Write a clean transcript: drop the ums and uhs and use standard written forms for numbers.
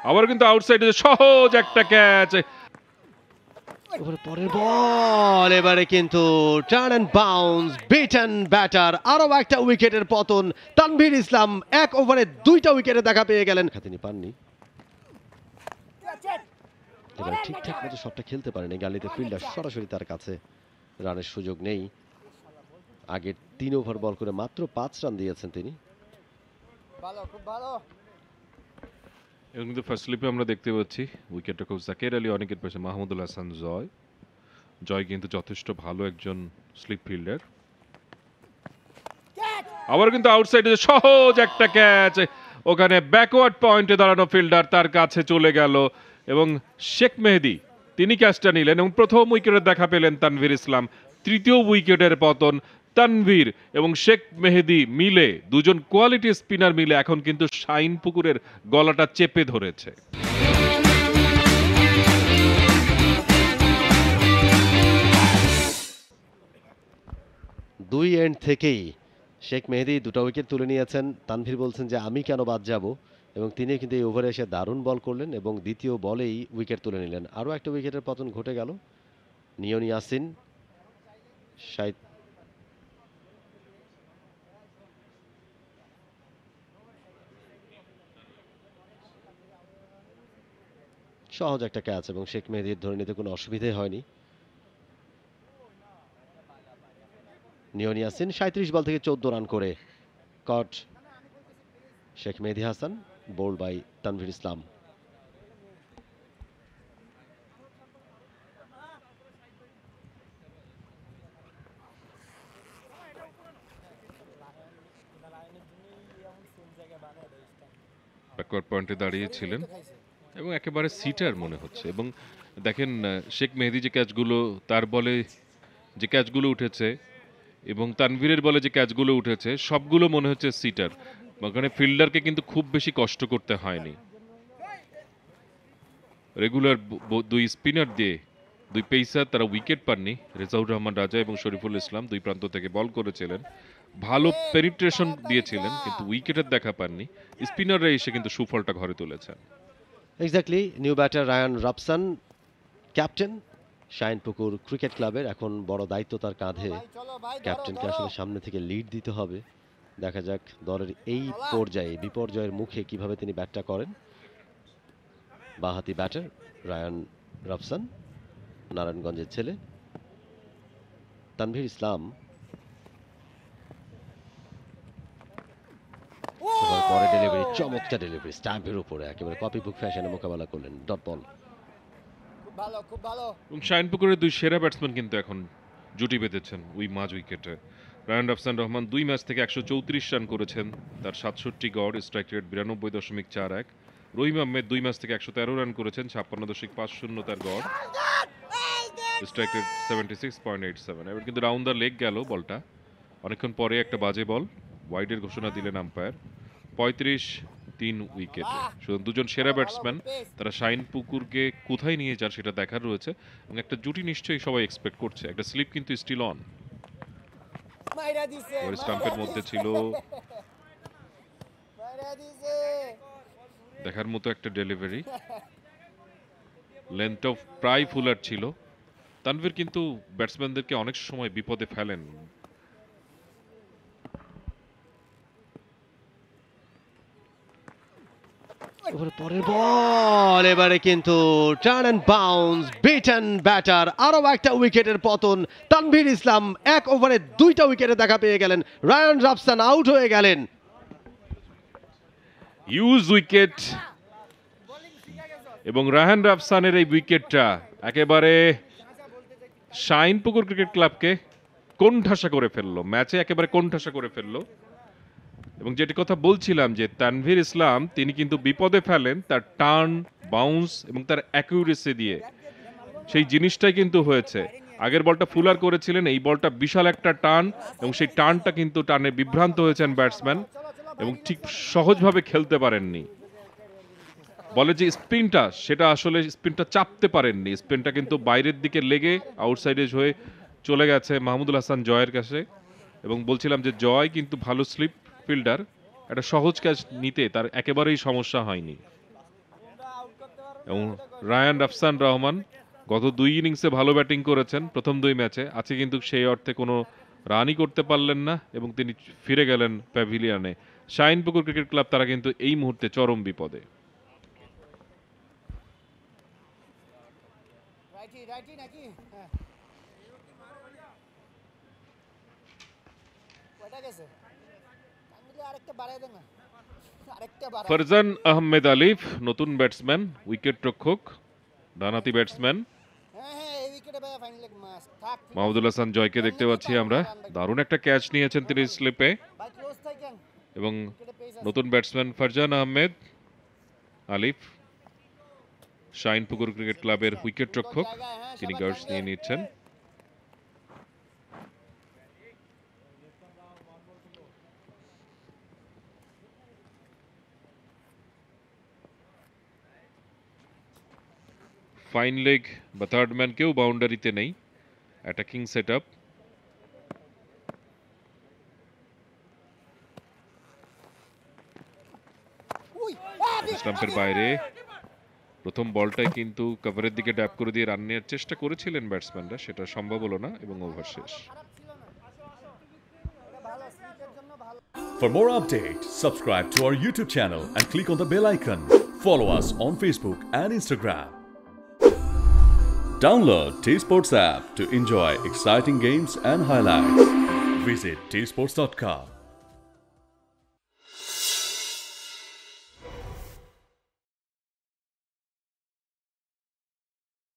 আবার কিন্তু আউটসাইডে সহজ একটা ক্যাচ। পরের বল এবারে কিন্তু turn and bounce beaten batter, আরো একটা উইকেটের পতন। তানভীর ইসলাম এক ওভারে 2টা উইকেটে দেখা পেয়ে গেলেন, তিনি পাননি। এবারে ঠিকঠাক মতো শটটা খেলতে পারেনি, গালিতে ফিল্ডার সরাসরি তার কাছে, রানের সুযোগ নেই। আগের 3 ওভার বল করে মাত্র 5 রান দিয়েছেন তিনি। এবং কিন্তু ফার্স্ট স্লিপে আমরা দেখতে পাচ্ছি উইকেটটা খুব জাকের আলী অনেকের পাশে মাহমুদুল হাসান জয়। জয় কিন্তু যথেষ্ট ভালো একজন স্লিপ ফিল্ডার। আবার কিন্তু আউটসাইডে সহজ একটা ক্যাচ, ওখানে ব্যাকওয়ার্ড পয়েন্টে দাঁড়ানো ফিল্ডার তার কাছে চলে গেল এবং শেখ মেহেদী তিনি ক্যাচটা নিলেন এবং প্রথম উইকেটের দেখা পেলেন তানভীর ইসলাম। তৃতীয় উইকেটের পতন। তানভীর এবং শেখ মেহেদী মিলে, দুজন কোয়ালিটি স্পিনার মিলে এখন কিন্তু শাইন পুকুরের গলাটা চেপে ধরেছে। দুই এন্ড থেকেই শেখ মেহেদী 2টা উইকেট তুলে নিয়েছেন। তানভীর বলছেন যে আমি কেন বাদ যাব, এবং তিনি কিন্তু এই ওভারে এসে দারুণ বল করলেন এবং দ্বিতীয় বলেই উইকেট তুলে নিলেন। আরও একটা উইকেটের পতন ঘটে গেল। নিয়ন ইয়াসিন সহজ একটা ক্যাচ এবং শেখ মেহেদীর ধরে নিতে কোনো অসুবিধে হয়নি। নিয়ন ইয়াসিন 37 বল থেকে 14 রান করে caught Sheikh Mehedi Hasan, bowled by Tanvir Islam. Backward পয়েন্টে দাঁড়িয়েছিলেন এবং একেবারে সিটার মনে হচ্ছে। এবং দেখেন শেখ মেহেদী যে ক্যাচগুলো, তার বলে যে ক্যাচগুলো উঠেছে এবং তানভীরের বলে যে ক্যাচগুলো উঠেছে, সবগুলো মনে হচ্ছে সিটার। ওখানে ফিল্ডারকে কিন্তু খুব বেশি কষ্ট করতে হয়নি। রেগুলার দুই স্পিনার দিয়ে দুই পেসার তারা উইকেট পাননি। রেজাউর রহমান রাজা এবং শরীফুল ইসলাম দুই প্রান্ত থেকে বল করেছিলেন, ভালো পেনিট্রেশন দিয়েছিলেন, কিন্তু উইকেটের দেখা পাননি। স্পিনাররা এসে কিন্তু সুফলটা ঘরে তুলেছেন। Exactly. New batter Ryan Robson, captain Shinepukur cricket ক্লাবের, এখন বড় দায়িত্ব তার কাঁধে। ক্যাপ্টেনকে আসলে সামনে থেকে লিড দিতে হবে। দেখা যাক দলের এই পর্যায়ে বিপর্যয়ের মুখে কিভাবে তিনি ব্যাটটা করেন। বাঁহাতি ব্যাটার রায়ান রবসন, নারায়ণগঞ্জের ছেলে। তানভীর ইসলাম পরে ডেলিভারি, চমৎকার ডেলিভারি, স্ট্যাম্পের উপরে একেবারে কপি বুক ফ্যাশনে মোকাবেলা করলেন, ডট বল। এবং শাইনপুকুরের দুই সেরা ব্যাটসম্যান কিন্তু এখন জুটি বেঁধেছেন ওই মাঝ উইকেটে। রায়ান রাফসান রহমান 2 ম্যাচ থেকে 134 রান করেছেন, তার 67 গড়, স্ট্রাইক রেট 92.41। রহিম আহমেদ 2 ম্যাচ থেকে 113 রান করেছেন, 56.50 তার গড়, স্ট্রাইক রেট 76.87। এবার কিন্তু রাউন্ড দ্য লেগ গেল বলটা, অনেকক্ষণ পরে একটা বাজে বল, ওয়াইডের ঘোষণা দিলেন আম্পায়ার। 35-3 উইকেটে। সুতরাং দুজন সেরা ব্যাটসম্যান, তারা শাইন পুকুরকে কোথায় নিয়ে যান সেটা দেখার রয়েছে এবং একটা জুটি নিশ্চয়ই সবাই এক্সপেক্ট করছে। একটা স্লিপ কিন্তু স্টিল অন, স্টাম্পের মধ্যে ছিল, দেখার মতো একটা ডেলিভারি, লেন্থ অফ প্রায় ফুলার ছিল। তানভীর কিন্তু ব্যাটসম্যানদেরকে অনেক সময় বিপদে ফেলেন। পরের বল এবারে কিন্তু turn and bounce beaten batter, আরো একটা উইকেটের পতন। তানভীর ইসলাম এক ওভারে 2টা উইকেটে দেখা পেয়ে গেলেন। রায়ান রবসন আউট হয়ে গেলেন। ইউজ উইকেট এবং রায়হান রাফসানের এই উইকেটটা একেবারে শাইনপুকুর ক্রিকেট ক্লাবকে কোণঠাসা করে ফেললো, ম্যাচে একেবারে কোণঠাসা করে ফেললো। এবং যেটি কথা বলছিলাম যে তানভীর ইসলাম তিনি কিন্তু বিপদে ফেলেন তার টার্ন, বাউন্স এবং তার অ্যাকিউরেসি দিয়ে। সেই জিনিসটাই কিন্তু হয়েছে। আগের বলটা ফুলার করেছিলেন, এই বলটা বিশাল একটা টার্ন এবং সেই টার্নটা কিন্তু টার্নে বিভ্রান্ত হয়েছেন ব্যাটসম্যান এবং ঠিক সহজভাবে খেলতে পারেননি। বলে যে স্পিনটা, সেটা আসলে স্পিনটা চাপতে পারেননি, স্পিনটা কিন্তু বাইরের দিকে লেগে আউটসাইডে হয়ে চলে গেছে মাহমুদুল হাসান জয়ের কাছে। এবং বলছিলাম যে জয় কিন্তু ভালো স্লিপ ফিল্ডার, একটা সহজ ক্যাচ নিতে তার একেবারেই সমস্যা হয়নি। এবং রায়ান রাফসান রহমান গত 2 ইনিংসে ভালো ব্যাটিং করেছেন প্রথম 2 ম্যাচে, আজকে কিন্তু সেই অর্থে কোনো রানই করতে পারলেন না এবং তিনি ফিরে গেলেন প্যাভিলিয়নে। শাহিনপুকুর ক্রিকেট ক্লাব তারা কিন্তু এই মুহূর্তে চরম বিপদে। ফারজান আহমেদ আলিফ নতুন ব্যাটসম্যান, উইকেট রক্ষক, ডানহাতি ব্যাটসম্যান। মাহমুদুল হাসান জয়কে দেখতে পাচ্ছি আমরা, দারুণ একটা ক্যাচ নিয়েছেন তিনি স্লিপে। এবং নতুন ব্যাটসম্যান ফারজান আহমেদ আলিফ, শাহিনপুকুর ক্রিকেট ক্লাবের উইকেট রক্ষক, তিনি গার্ডস নিয়ে নিচ্ছেন। ফাইন লেগ বা থার্ড ম্যান কেউ বাউন্ডারিতে নেই, অ্যাটাকিং সেট আপ। স্টাম্পের বাইরে প্রথম বলটাই কিন্তু কভারের দিকে ড্যাপ করে দিয়ে রান নেওয়ার চেষ্টা করেছিলেন ব্যাটসম্যানরা, সেটা সম্ভব হলো না এবং ওভার শেষ। For more updates, subscribe to our YouTube channel and click on the bell icon. Follow us on Facebook and Instagram. Download T-Sports app to enjoy exciting games and highlights. Visit tsports.com.